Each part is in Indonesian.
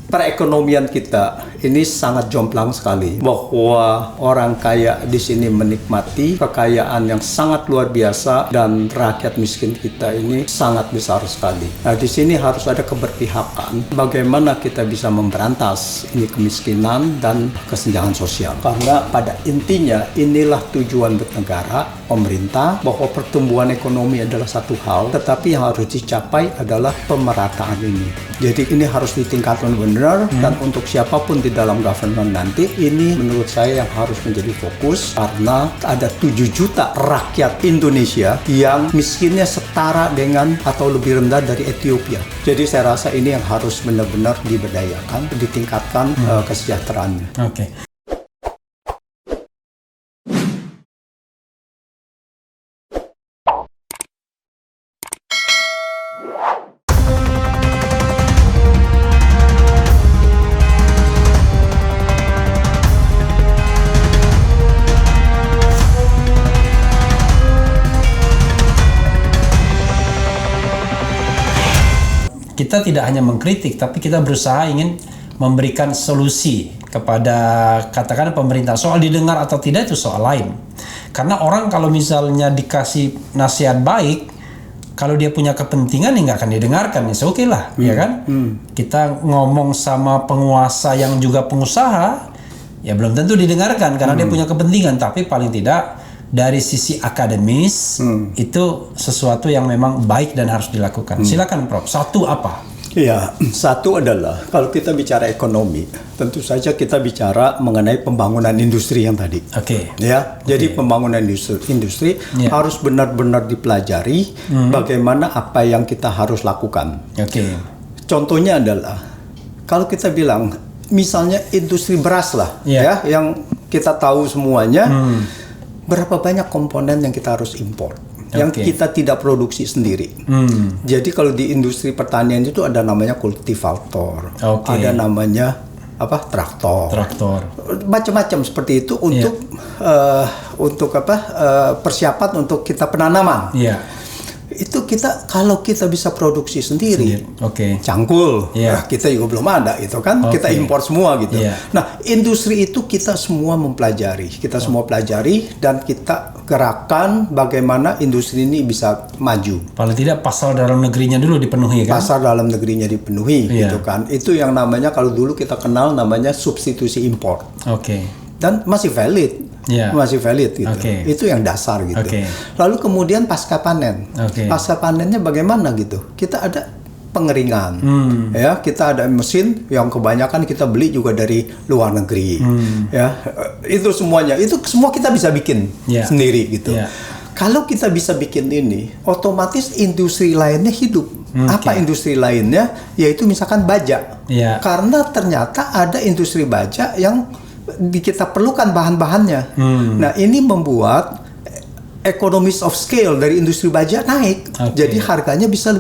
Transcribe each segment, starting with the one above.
perekonomian kita ini sangat jomplang sekali, bahwa orang kaya di sini menikmati kekayaan yang sangat luar biasa dan rakyat miskin kita ini sangat besar sekali. Nah, di sini harus ada keberpihakan bagaimana kita bisa memberantas ini kemiskinan dan kesenjangan sosial. Karena pada intinya inilah tujuan bernegara, pemerintah, bahwa pertumbuhan ekonomi adalah satu hal, tetapi yang harus dicapai adalah pemerataan ini. Jadi ini harus ditingkatkan benar, dan untuk siapapun di dalam government nanti, ini menurut saya yang harus menjadi fokus, karena ada 7 juta rakyat Indonesia yang miskinnya setara dengan atau lebih rendah dari Ethiopia. Jadi saya rasa ini yang harus benar-benar diberdayakan, ditingkatkan kesejahteraannya. Oke. Kita tidak hanya mengkritik, tapi kita berusaha ingin memberikan solusi kepada katakan pemerintah. Soal didengar atau tidak itu soal lain. Karena orang kalau misalnya dikasih nasihat baik, kalau dia punya kepentingan ya nggak akan didengarkan, ya oke lah, ya kan? Kita ngomong sama penguasa yang juga pengusaha, ya belum tentu didengarkan karena dia punya kepentingan. Tapi paling tidak dari sisi akademis itu sesuatu yang memang baik dan harus dilakukan. Silakan Prof. Satu apa? Ya, satu adalah kalau kita bicara ekonomi, tentu saja kita bicara mengenai pembangunan industri yang tadi. Oke. Ya, jadi pembangunan industri harus benar-benar dipelajari bagaimana apa yang kita harus lakukan. Oke. Contohnya adalah kalau kita bilang misalnya industri beras lah, ya, yang kita tahu semuanya. Berapa banyak komponen yang kita harus impor, yang kita tidak produksi sendiri. Jadi kalau di industri pertanian itu ada namanya kultivator, ada namanya traktor, macam-macam seperti itu untuk persiapan untuk kita penanaman. Itu kalau kita bisa produksi sendiri. Cangkul, kita juga belum ada itu kan, kita impor semua gitu. Nah, industri itu kita semua mempelajari, dan kita gerakan bagaimana industri ini bisa maju. Paling tidak pasar dalam negerinya dulu dipenuhi kan? Pasar dalam negerinya dipenuhi gitu kan. Itu yang namanya kalau dulu kita kenal namanya substitusi impor. Dan masih valid. Masih valid gitu. Itu yang dasar gitu. Lalu kemudian pasca panen. Pasca panennya bagaimana gitu? Kita ada pengeringan. Ya, kita ada mesin yang kebanyakan kita beli juga dari luar negeri. Ya, itu semuanya. Itu semua kita bisa bikin sendiri gitu. Kalau kita bisa bikin ini, otomatis industri lainnya hidup. Apa industri lainnya? Yaitu misalkan baja. Karena ternyata ada industri baja yang kita perlukan bahan-bahannya. Nah, ini membuat economies of scale dari industri baja naik. Jadi harganya bisa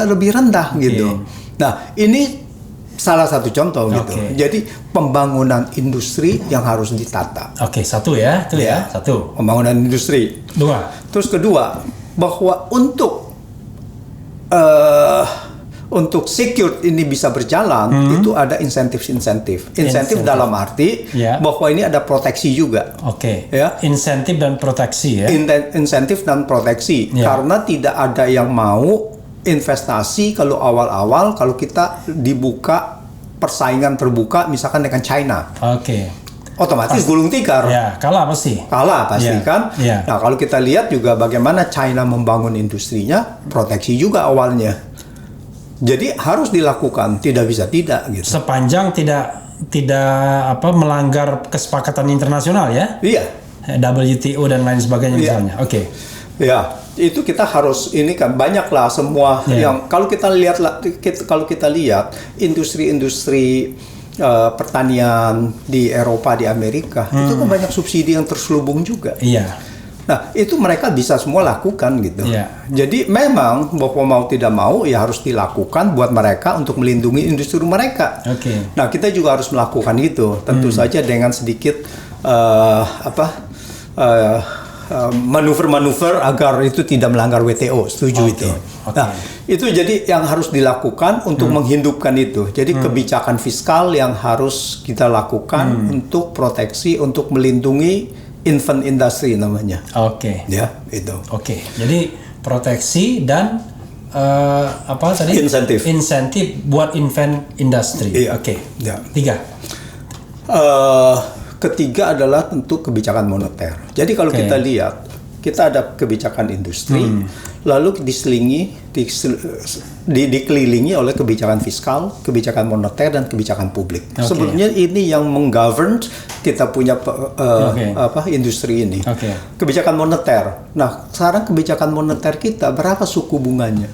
lebih rendah gitu. Nah, ini salah satu contoh gitu. Jadi pembangunan industri yang harus ditata. Satu ya, itu ya. Satu. Pembangunan industri. Dua. Terus kedua, bahwa untuk secure ini bisa berjalan, itu ada insentif dalam arti bahwa ini ada proteksi juga. Insentif dan proteksi ya. Insentif dan proteksi karena tidak ada yang mau investasi kalau awal-awal kalau kita dibuka persaingan terbuka misalkan dengan China. Otomatis gulung tikar. Kalah pasti kan. Nah, kalau kita lihat juga bagaimana China membangun industrinya, proteksi juga awalnya. Jadi harus dilakukan, tidak bisa tidak gitu. Sepanjang tidak melanggar kesepakatan internasional ya? WTO dan lain sebagainya misalnya. Ya, itu kita harus ini kan banyaklah semua yang kalau kita lihat industri-industri pertanian di Eropa, di Amerika itu kan banyak subsidi yang terselubung juga. Nah, itu mereka bisa semua lakukan gitu. Jadi memang bahwa mau tidak mau ya harus dilakukan buat mereka untuk melindungi industri mereka. Nah, kita juga harus melakukan itu. Tentu saja dengan sedikit manuver-manuver agar itu tidak melanggar WTO. Setuju itu. Nah, itu jadi yang harus dilakukan untuk menghidupkan itu. Jadi kebijakan fiskal yang harus kita lakukan untuk proteksi, untuk melindungi infant industry namanya. Ya, itu. Jadi proteksi dan apa tadi? Insentif buat infant industry. Iya. Ya. 3. Ketiga adalah tentu kebijakan moneter. Jadi kalau kita lihat, kita ada kebijakan industri, lalu dikelilingi oleh kebijakan fiskal, kebijakan moneter, dan kebijakan publik. Sebetulnya ini yang menggovern kita punya industri ini. Kebijakan moneter. Nah, sekarang kebijakan moneter kita berapa suku bunganya?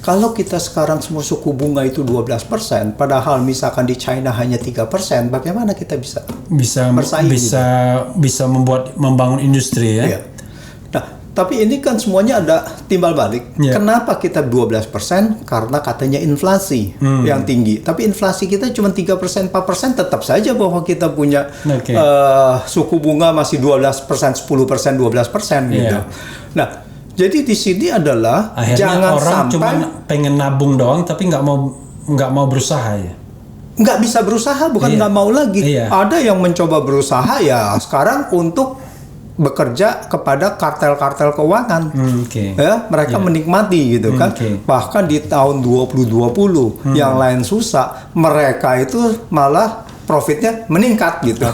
Kalau kita sekarang semua suku bunga itu 12%, padahal misalkan di China hanya 3%, bagaimana kita bisa bersaing? Bisa membangun industri ya. Nah, tapi ini kan semuanya ada timbal balik. Kenapa kita 12%? Karena katanya inflasi yang tinggi. Tapi inflasi kita cuma 3%, 4%, tetap saja bahwa kita punya suku bunga masih 12%, 10%, 12% gitu. Nah, jadi di sini adalah akhirnya jangan orang sampai cuma pengen nabung doang tapi nggak mau berusaha ya. Nggak bisa berusaha, bukan nggak mau lagi. Ada yang mencoba berusaha ya sekarang untuk bekerja kepada kartel-kartel keuangan. Ya, mereka menikmati gitu kan. Bahkan di tahun 2020 yang lain susah, mereka itu malah profitnya meningkat gitu.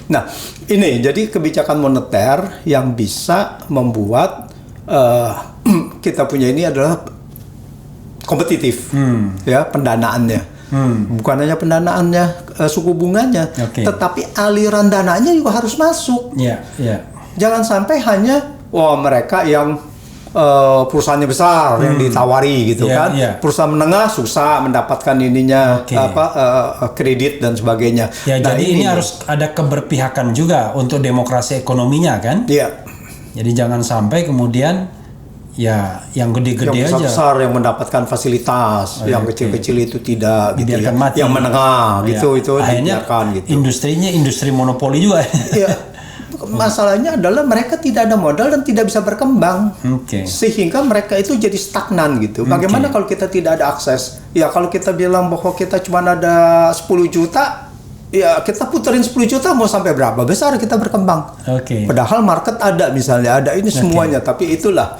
Nah, ini jadi kebijakan moneter yang bisa membuat kita punya ini adalah kompetitif, ya pendanaannya. Bukan hanya pendanaannya, suku bunganya, tetapi aliran dananya juga harus masuk. Jangan sampai hanya mereka yang perusahaannya besar yang ditawari gitu kan. Perusahaan menengah susah mendapatkan ininya kredit dan sebagainya. Jadi ini harus ada keberpihakan juga untuk demokrasi ekonominya kan? Jadi jangan sampai kemudian ya yang gede-gede aja, besar yang mendapatkan fasilitas, yang kecil-kecil itu tidak gitu ya. Yang menengah gitu itu dibiarkan gitu. Industrinya industri monopoli juga. Masalahnya adalah mereka tidak ada modal dan tidak bisa berkembang. Sehingga mereka itu jadi stagnan gitu. Bagaimana kalau kita tidak ada akses? Ya kalau kita bilang bahwa kita cuma ada 10 juta, ya kita puterin 10 juta mau sampai berapa besar kita berkembang. Padahal market ada misalnya, ada ini semuanya. Tapi itulah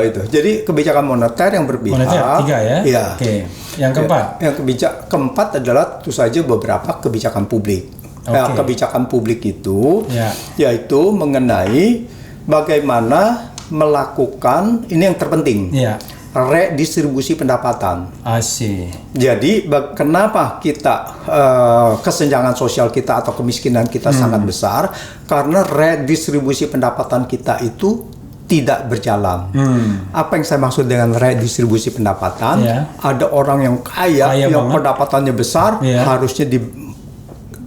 itu. Jadi kebijakan moneter yang berpihak. Moneter 3 ya? Yang keempat? Yang keempat adalah tentu saja beberapa kebijakan publik. Kebijakan publik itu yaitu mengenai bagaimana melakukan, ini yang terpenting, redistribusi pendapatan. Jadi kenapa kita kesenjangan sosial kita atau kemiskinan kita sangat besar? Karena redistribusi pendapatan kita itu tidak berjalan. Apa yang saya maksud dengan redistribusi pendapatan? Ada orang yang kaya yang banget, pendapatannya besar, harusnya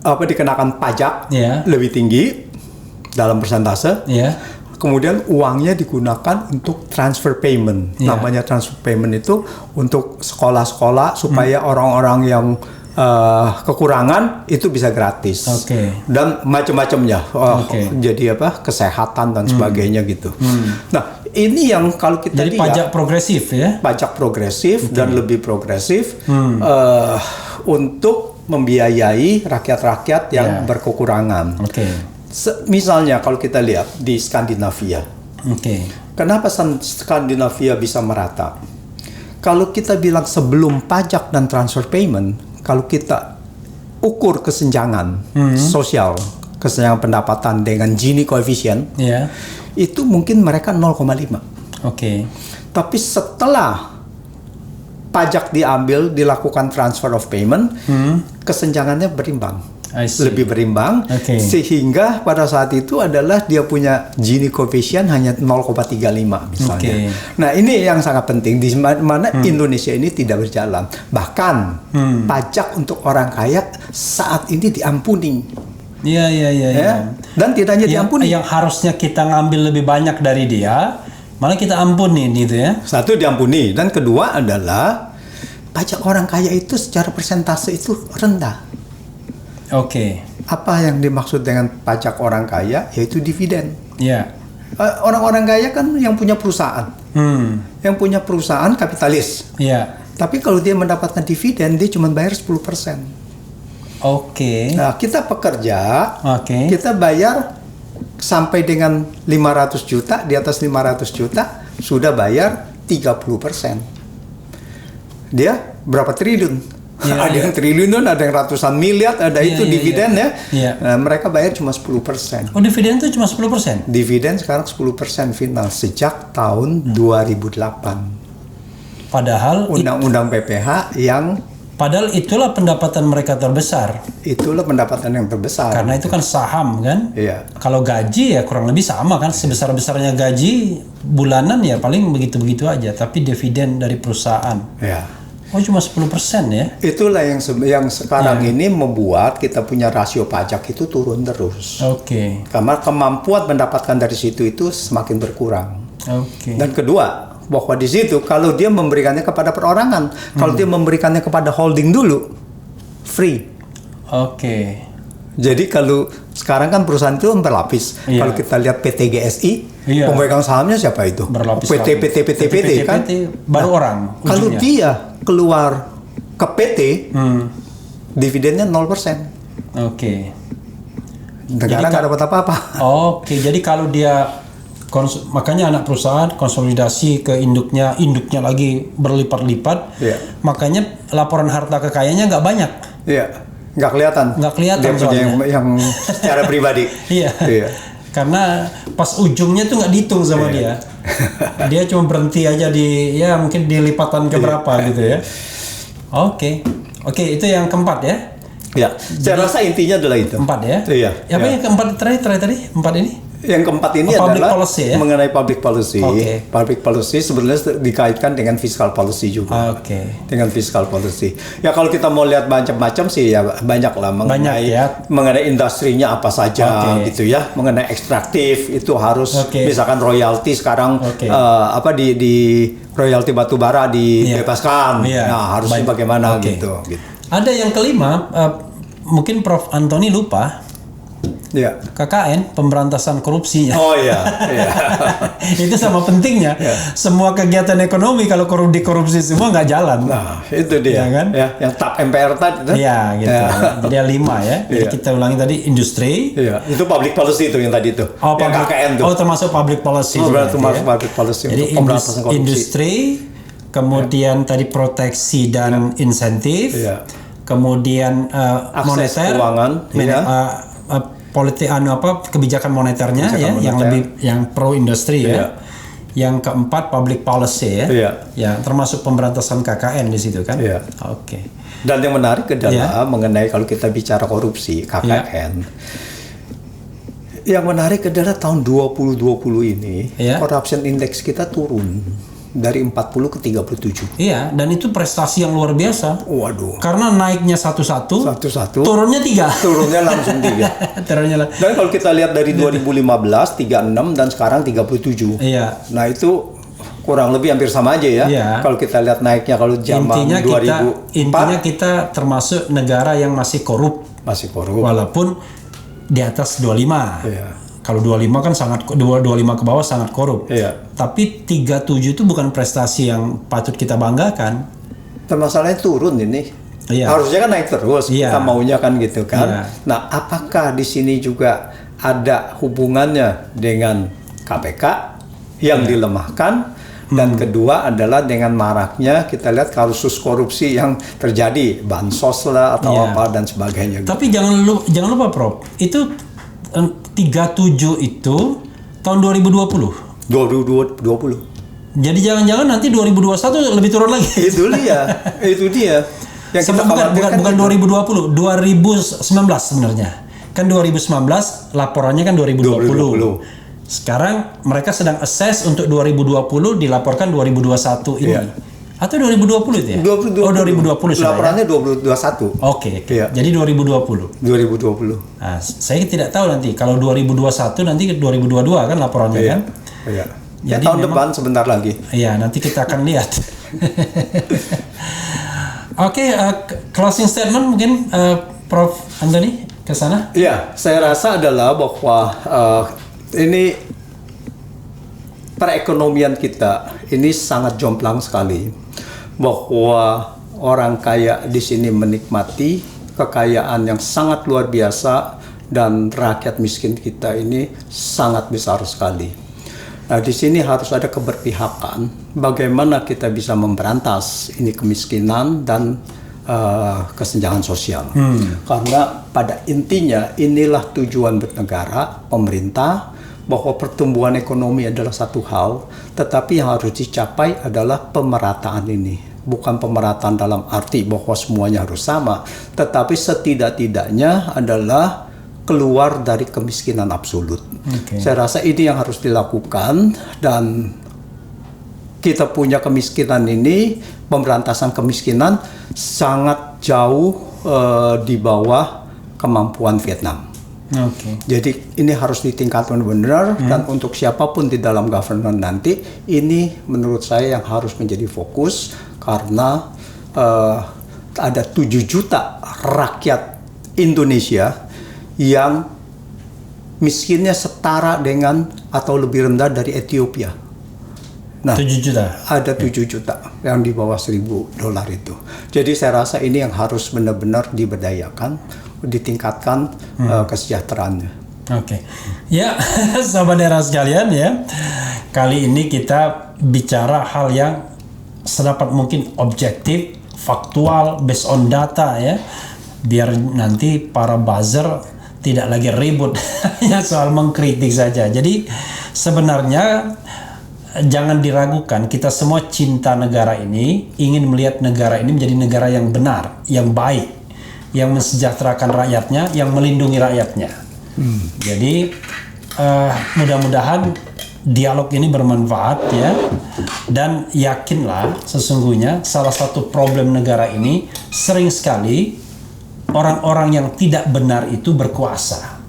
dikenakan pajak lebih tinggi dalam persentase. Kemudian uangnya digunakan untuk transfer payment. Namanya transfer payment itu untuk sekolah-sekolah supaya orang-orang yang kekurangan itu bisa gratis. Dan macam-macamnya. Jadi kesehatan dan sebagainya gitu. Nah, ini yang kalau kita lihat, pajak progresif ya. Pajak progresif dan lebih progresif untuk membiayai rakyat-rakyat yang berkekurangan. Misalnya kalau kita lihat di Skandinavia, kenapa Skandinavia bisa merata? Kalau kita bilang sebelum pajak dan transfer payment, kalau kita ukur kesenjangan sosial, kesenjangan pendapatan dengan Gini coefficient, itu mungkin mereka 0,5. Tapi setelah pajak diambil, dilakukan transfer of payment, kesenjangannya berimbang, lebih berimbang, sehingga pada saat itu adalah dia punya Gini coefficient hanya 0,35 misalnya. Nah ini yang sangat penting, di mana Indonesia ini tidak berjalan. Bahkan pajak untuk orang kaya saat ini diampuni. Dan tidak hanya diampuni, yang harusnya kita ngambil lebih banyak dari dia, malah kita ampuni gitu ya. Satu, diampuni, dan kedua adalah pajak orang kaya itu secara persentase itu rendah. Apa yang dimaksud dengan pajak orang kaya? Yaitu dividen. Orang-orang kaya kan yang punya perusahaan. Yang punya perusahaan kapitalis. Iya. Tapi kalau dia mendapatkan dividen, dia cuma bayar 10%. Oke. Nah, kita pekerja, kita bayar sampai dengan 500 juta, di atas 500 juta, sudah bayar 30%. Dia berapa triliun? Ada yang triliun, ada yang ratusan miliar, ada itu dividen ya. Nah, mereka bayar cuma 10%. Oh, dividen itu cuma 10%? Dividen sekarang 10% final sejak tahun 2008. Padahal undang-undang PPH yang padahal itulah pendapatan mereka terbesar. Itulah pendapatan yang terbesar. Karena itu kan saham kan. Iya. Kalau gaji ya kurang lebih sama kan. Sebesar-besarnya gaji bulanan ya paling begitu-begitu aja. Tapi dividen dari perusahaan. Iya. Oh, cuma 10% ya? Itulah yang sekarang ini membuat kita punya rasio pajak itu turun terus. Oke. Karena kemampuan mendapatkan dari situ itu semakin berkurang. Oke. Dan kedua, bahwa di situ kalau dia memberikannya kepada perorangan, kalau dia memberikannya kepada holding dulu, free. Oke. Jadi kalau sekarang kan perusahaan itu berlapis. Kalau kita lihat PT GSI, pemegang sahamnya siapa itu? Berlapis. PT kan? Baru orang. Kalau dia keluar ke PT, dividennya 0%. Oke. Negara nggak dapat apa-apa. Oke, jadi kalau dia makanya anak perusahaan konsolidasi ke induknya lagi berlipat-lipat, makanya laporan harta kekayaannya nggak banyak. Iya, nggak kelihatan. Nggak kelihatan dia punya yang secara pribadi. Iya. Karena pas ujungnya tuh nggak dihitung sama dia. Dia cuma berhenti aja di mungkin di lipatan keberapa gitu ya. Oke, itu yang keempat ya. Ya, saya rasa intinya adalah itu. 4 ya. Iya. Apa yang keempat terakhir tadi? 4 ini? Yang keempat ini adalah policy, ya? Mengenai public policy. Public policy sebenarnya dikaitkan dengan fiscal policy juga. Dengan fiscal policy. Ya kalau kita mau lihat macam-macam sih ya banyak lah mengenai industrinya apa saja gitu ya. Mengenai ekstraktif itu harus misalkan royalti sekarang di royalti batubara dibebaskan. Nah, harusnya bagaimana gitu. Ada yang kelima, mungkin Prof Antoni lupa. KKN, pemberantasan korupsinya. Oh iya. Itu sama pentingnya. Semua kegiatan ekonomi kalau dikorupsi semua nggak jalan. Nah, itu dia. Kan? Yang TAP MPR tadi. Iya, gitu. Jadi ada 5 ya. Jadi kita ulangi tadi industri. Itu public policy itu yang tadi itu. Yang KKN tuh. Termasuk public policy. Termasuk public policy jadi untuk pemberantasan korupsi. Industri, kemudian tadi proteksi dan insentif. Kemudian akses moneter, keuangan, politik kebijakan moneternya yang pro industri ya. Yang keempat public policy ya termasuk pemberantasan KKN di situ kan. Dan yang menarik adalah mengenai kalau kita bicara korupsi KKN. Yang menarik adalah tahun 2020 ini corruption index kita turun dari 40 ke 37. Iya, dan itu prestasi yang luar biasa. Waduh. Karena naiknya satu-satu, turunnya 3. Turunnya langsung 3. Dan kalau kita lihat dari 2015 36 dan sekarang 37. Iya. Nah, itu kurang lebih hampir sama aja ya. Kalau kita lihat naiknya kalau zaman 2004. Intinya kita termasuk negara yang masih korup. Walaupun di atas 25. Kalau 25 kan 25 ke bawah sangat korup. Tapi 37 itu bukan prestasi yang patut kita banggakan. Masalahnya turun ini. Harusnya kan naik terus. Kita maunya kan gitu kan. Nah, apakah di sini juga ada hubungannya dengan KPK yang dilemahkan? Dan kedua adalah dengan maraknya kita lihat kasus korupsi yang terjadi, bansos lah atau apa dan sebagainya. Tapi jangan lupa Prof, itu 37 itu tahun 2020. Jadi jangan-jangan nanti 2021 lebih turun lagi. Itu dia. Yang kita bukan 2020, 2019 sebenarnya. Kan 2019 laporannya kan 2020. Sekarang mereka sedang assess untuk 2020 dilaporkan 2021 ini. Atau 2020 itu ya? 2020 sudah. Laporannya 2021. Oke. Jadi 2020. Nah, saya tidak tahu nanti kalau 2021 nanti 2022 kan laporannya kan? Jadi tahun depan sebentar lagi. Iya, nanti kita akan lihat. Closing statement mungkin Prof Antoni ke sana? Iya, saya rasa adalah bahwa ini perekonomian kita ini sangat jomplang sekali, bahwa orang kaya di sini menikmati kekayaan yang sangat luar biasa dan rakyat miskin kita ini sangat besar sekali. Nah, di sini harus ada keberpihakan bagaimana kita bisa memberantas ini kemiskinan dan kesenjangan sosial. Karena pada intinya inilah tujuan bernegara, pemerintah, bahwa pertumbuhan ekonomi adalah satu hal, tetapi yang harus dicapai adalah pemerataan ini. Bukan pemerataan dalam arti bahwa semuanya harus sama, tetapi setidak-tidaknya adalah keluar dari kemiskinan absolut. Saya rasa ini yang harus dilakukan, dan kita punya kemiskinan ini, pemberantasan kemiskinan sangat jauh di bawah kemampuan Vietnam. Jadi ini harus ditingkatkan benar, dan untuk siapapun di dalam government nanti, ini menurut saya yang harus menjadi fokus, karena ada 7 juta rakyat Indonesia yang miskinnya setara dengan atau lebih rendah dari Ethiopia. Nah, 7 juta? Ada 7 juta yang di bawah $1.000 itu. Jadi saya rasa ini yang harus benar-benar diberdayakan, ditingkatkan kesejahteraannya. Ya, sahabat daerah sekalian ya, kali ini kita bicara hal yang sedapat mungkin objektif, faktual, based on data ya, biar nanti para buzzer tidak lagi ribut hanya soal mengkritik saja. Jadi sebenarnya jangan diragukan, kita semua cinta negara ini, ingin melihat negara ini menjadi negara yang benar, yang baik, yang mensejahterakan rakyatnya, yang melindungi rakyatnya. Jadi mudah-mudahan dialog ini bermanfaat ya, dan yakinlah sesungguhnya salah satu problem negara ini sering sekali orang-orang yang tidak benar itu berkuasa,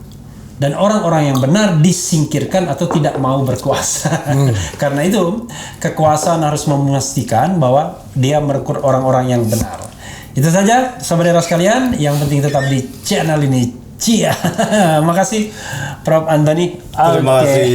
dan orang-orang yang benar disingkirkan atau tidak mau berkuasa. Karena itu kekuasaan harus memastikan bahwa dia merekrut orang-orang yang benar. Itu saja sahabat daerah sekalian, yang penting tetap di channel ini. Cia. Makasih Prof. Anthony. Terima kasih.